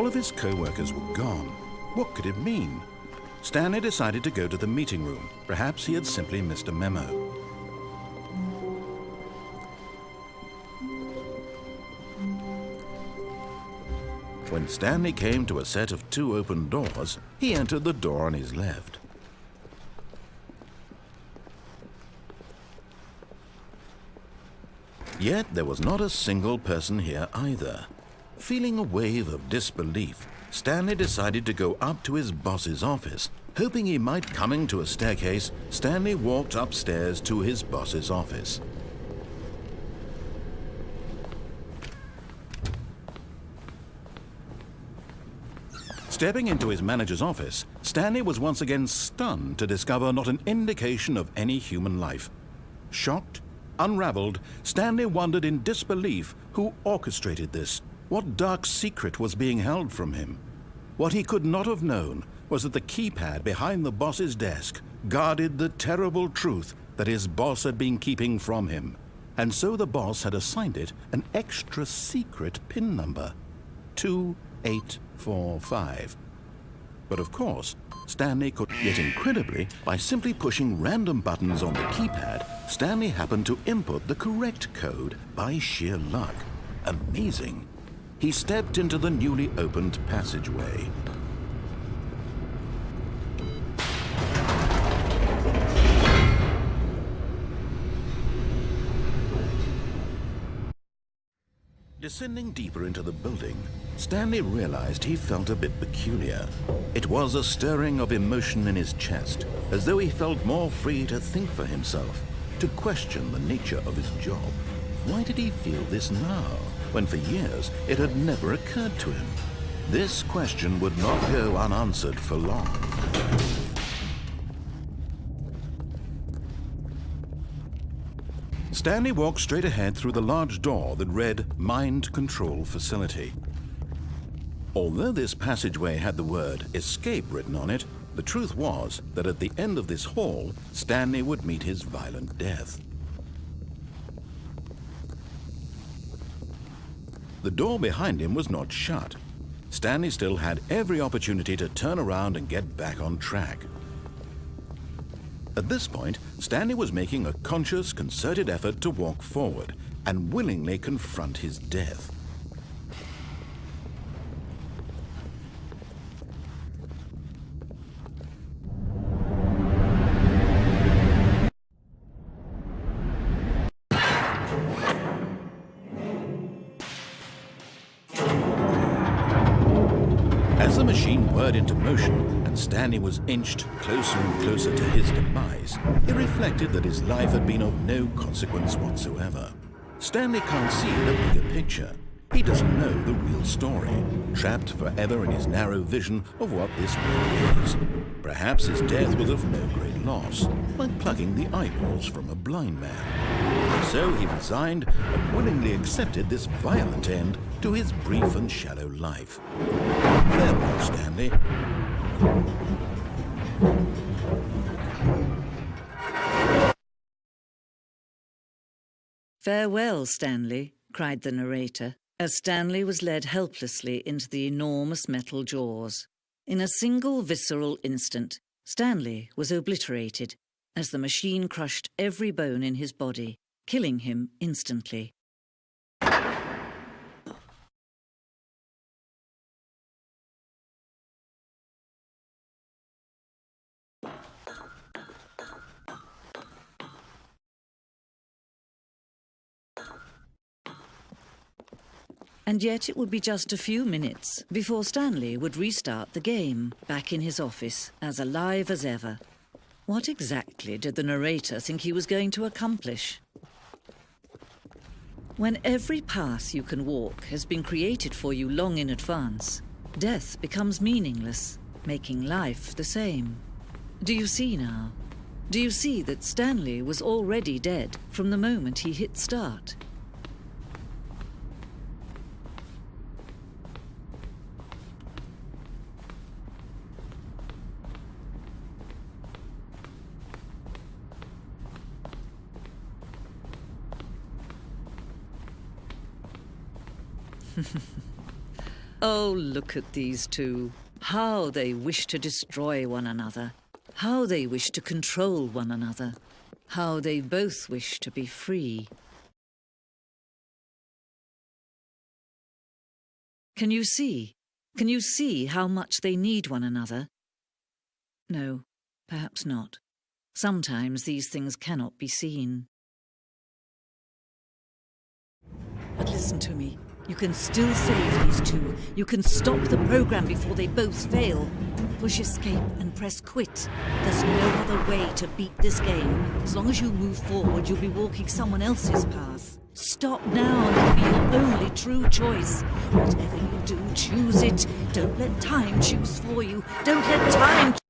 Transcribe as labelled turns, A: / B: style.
A: All of his co-workers were gone. What could it mean? Stanley decided to go to the meeting room. Perhaps he had simply missed a memo. When Stanley came to a set of 2 open doors, he entered the door on his left. Yet there was not a single person here either. Feeling a wave of disbelief, Stanley decided to go up to his boss's office. Hoping he might coming to a staircase, Stanley walked upstairs to his boss's office. Stepping into his manager's office, Stanley was once again stunned to discover not an indication of any human life. Shocked, unraveled, Stanley wondered in disbelief who orchestrated this. What dark secret was being held from him? What he could not have known was that the keypad behind the boss's desk guarded the terrible truth that his boss had been keeping from him. And so the boss had assigned it an extra secret PIN number, 2845. But of course, Stanley could, yet incredibly, by simply pushing random buttons on the keypad, Stanley happened to input the correct code by sheer luck. Amazing. He stepped into the newly opened passageway. Descending deeper into the building, Stanley realized he felt a bit peculiar. It was a stirring of emotion in his chest, as though he felt more free to think for himself, to question the nature of his job. Why did he feel this now, when for years it had never occurred to him? This question would not go unanswered for long. Stanley walked straight ahead through the large door that read Mind Control Facility. Although this passageway had the word Escape written on it, the truth was that at the end of this hall, Stanley would meet his violent death. The door behind him was not shut. Stanley still had every opportunity to turn around and get back on track. At this point, Stanley was making a conscious, concerted effort to walk forward and willingly confront his death. As the machine whirred into motion and Stanley was inched closer and closer to his demise, he reflected that his life had been of no consequence whatsoever. Stanley can't see the bigger picture. He doesn't know the real story, trapped forever in his narrow vision of what this world is. Perhaps his death was of no great loss, like plucking the eyeballs from a blind man. So he resigned and willingly accepted this violent end to his brief and shallow life. Farewell, Stanley.
B: "Farewell, Stanley," cried the narrator, as Stanley was led helplessly into the enormous metal jaws. In a single visceral instant, Stanley was obliterated as the machine crushed every bone in his body, killing him instantly. And yet it would be just a few minutes before Stanley would restart the game, back in his office, as alive as ever. What exactly did the narrator think he was going to accomplish? When every path you can walk has been created for you long in advance, death becomes meaningless, making life the same. Do you see now? Do you see that Stanley was already dead from the moment he hit start? Oh, look at these two. How they wish to destroy one another. How they wish to control one another. How they both wish to be free. Can you see? Can you see how much they need one another? No, perhaps not. Sometimes these things cannot be seen. But listen to me. You can still save these two. You can stop the program before they both fail. Push escape and press quit. There's no other way to beat this game. As long as you move forward, you'll be walking someone else's path. Stop now and it'll be your only true choice. Whatever you do, choose it. Don't let time choose for you. Don't let time...